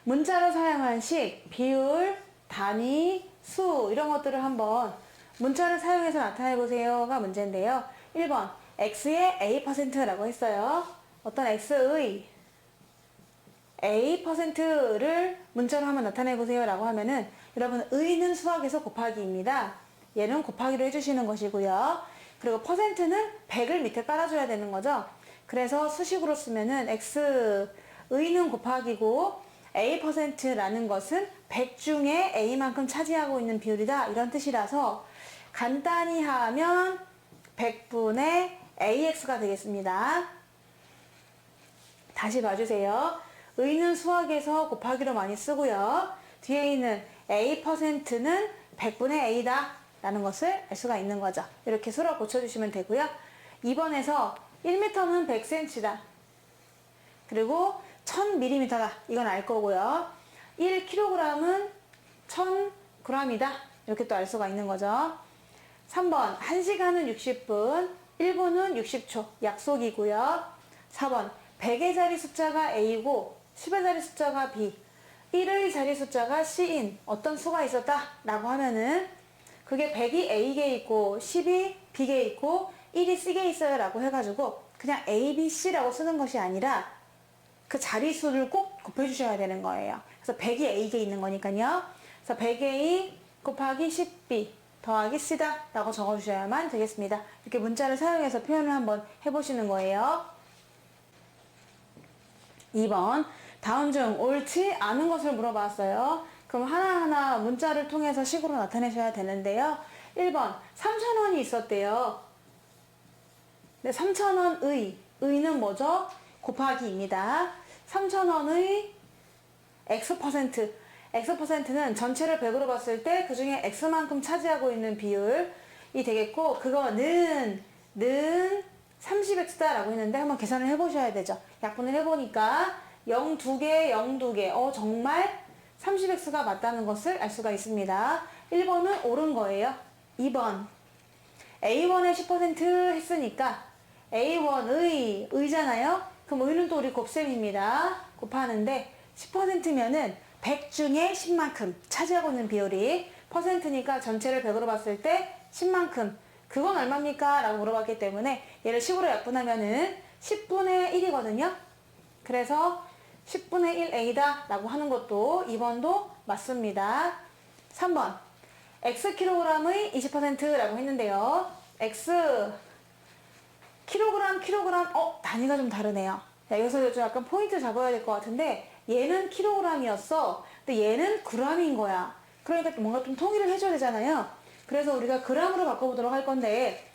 문자로 사용한 식, 비율, 단위, 수 이런 것들을 한번 문자를 사용해서 나타내 보세요가 문제인데요. 1번 x의 a%라고 했어요. 어떤 x의 a%를 문자로 한번 나타내 보세요 라고 하면은 여러분 의는 수학에서 곱하기입니다. 얘는 곱하기로 해주시는 것이고요. 그리고 퍼센트는 100을 밑에 깔아줘야 되는 거죠. 그래서 수식으로 쓰면은 x 의는 곱하기고 a%라는 것은 100 중에 a만큼 차지하고 있는 비율이다 이런 뜻이라서 간단히 하면 100분의 ax가 되겠습니다. 다시 봐주세요. 의는 수학에서 곱하기로 많이 쓰고요. 뒤에 있는 a%는 100분의 a다 라는 것을 알 수가 있는 거죠. 이렇게 수로 고쳐주시면 되고요. 2번에서 1m는 100cm다. 그리고 1000mm다. 이건 알 거고요. 1kg은 1000g이다. 이렇게 또 알 수가 있는 거죠. 3번 1시간은 60분, 1분은 60초. 약속이고요. 4번 100의 자리 숫자가 A고 10의 자리 숫자가 B, 1의 자리 숫자가 C인 어떤 수가 있었다 라고 하면은 그게 100이 A게 있고 10이 B게 있고 1이 C게 있어요 라고 해가지고 그냥 A, B, C라고 쓰는 것이 아니라 그 자리수를 꼭 곱해주셔야 되는 거예요. 그래서 100이 A게 있는 거니까요. 그래서 100A 곱하기 10B 더하기 C다 라고 적어주셔야만 되겠습니다. 이렇게 문자를 사용해서 표현을 한번 해보시는 거예요. 2번 다음 중 옳지 않은 것을 물어봤어요. 그럼 하나하나 문자를 통해서 식으로 나타내셔야 되는데요. 1번 3,000원이 있었대요. 네, 3,000원의 의는 뭐죠? 곱하기입니다. 3,000원의 X%는 전체를 100으로 봤을 때 그 중에 X만큼 차지하고 있는 비율이 되겠고 그거는 30X다 라고 했는데 한번 계산을 해보셔야 되죠. 약분을 해보니까 0 2개, 0 2개. 정말 30X가 맞다는 것을 알 수가 있습니다. 1번은 옳은 거예요. 2번 A1의 10% 했으니까 A1의 의잖아요. 그럼 의는 또 우리 곱셈입니다. 곱하는데 10%면은 100 중에 10만큼 차지하고 있는 비율이 퍼센트니까 전체를 100으로 봤을 때 10만큼 그건 얼마입니까? 라고 물어봤기 때문에 얘를 10으로 약분하면은 10분의 1이거든요. 그래서 10분의 1A다 라고 하는 것도 2번도 맞습니다. 3번 Xkg의 20%라고 했는데요. X 킬로그램 단위가 좀 다르네요. 여기서 좀 약간 포인트 잡아야 될 것 같은데 얘는 킬로그램이었어. 근데 얘는 g인 거야. 그러니까 뭔가 좀 통일을 해줘야 되잖아요. 그래서 우리가 g으로 바꿔보도록 할 건데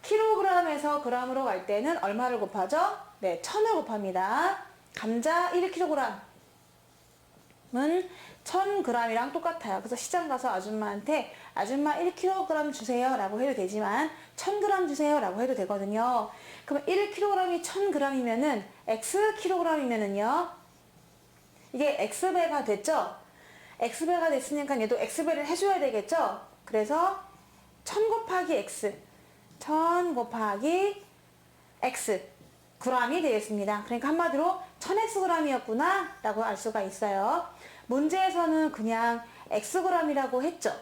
킬로그램에서 g으로 갈 때는 얼마를 곱하죠? 네, 1000을 곱합니다. 감자 1kg은 1000g이랑 똑같아요. 그래서 시장 가서 아줌마한테 아줌마 1kg 주세요 라고 해도 되지만 1000g 주세요 라고 해도 되거든요. 그럼 1kg이 1000g이면은 xkg이면은요 이게 x배가 됐죠? x배가 됐으니까 얘도 x배를 해줘야 되겠죠? 그래서 1000 곱하기 x 1000 곱하기 x g이 되겠습니다. 그러니까 한마디로 1000xg이었구나 라고 알 수가 있어요. 문제에서는 그냥 xg이라고 했죠.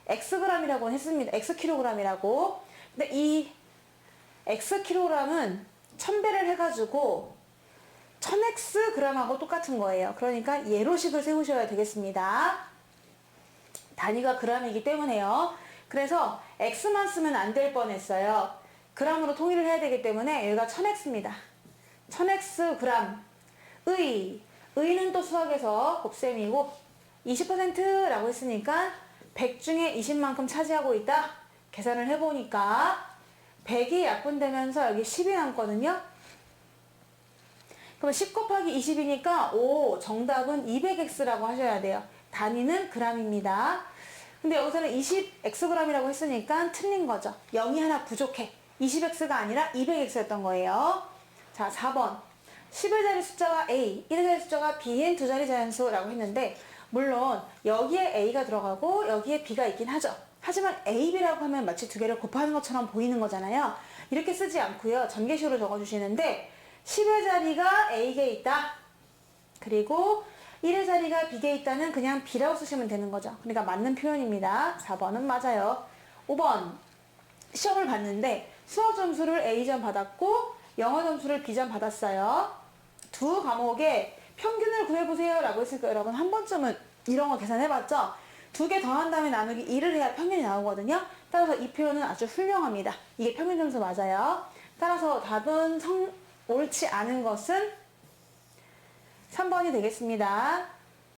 xg이라고 했습니다. xkg이라고. 근데 이 xkg은 1000배를 해가지고 1000xg하고 똑같은 거예요. 그러니까 예로식을 세우셔야 되겠습니다. 단위가 g이기 때문에요. 그래서 x만 쓰면 안 될 뻔했어요. g으로 통일을 해야 되기 때문에 여기가 1000x입니다. 1000xg 의는 또 수학에서 곱셈이고 20%라고 했으니까 100 중에 20만큼 차지하고 있다. 계산을 해보니까 100이 약분되면서 여기 10이 남거든요. 그럼 10 곱하기 20이니까 정답은 200x라고 하셔야 돼요. 단위는 g입니다. 근데 여기서는 20xg이라고 했으니까 틀린 거죠. 0이 하나 부족해. 20x가 아니라 200x였던 거예요. 자, 4번 10의 자리 숫자가 A, 1의 자리 숫자가 B인 두 자리 자연수라고 했는데 물론 여기에 A가 들어가고 여기에 B가 있긴 하죠. 하지만 A, B라고 하면 마치 두 개를 곱하는 것처럼 보이는 거잖아요. 이렇게 쓰지 않고요. 전개식으로 적어주시는데 10의 자리가 A에 있다. 그리고 1의 자리가 B에 있다는 그냥 B라고 쓰시면 되는 거죠. 그러니까 맞는 표현입니다. 4번은 맞아요. 5번 시험을 봤는데 수학 점수를 A점 받았고 영어 점수를 B점 받았어요. 두 과목의 평균을 구해보세요 라고 했으니까 여러분 한 번쯤은 이런 거 계산해봤죠? 두 개 더한 다음에 나누기 1을 해야 평균이 나오거든요. 따라서 이 표현은 아주 훌륭합니다. 이게 평균 점수 맞아요. 따라서 답은 옳지 않은 것은 3번이 되겠습니다.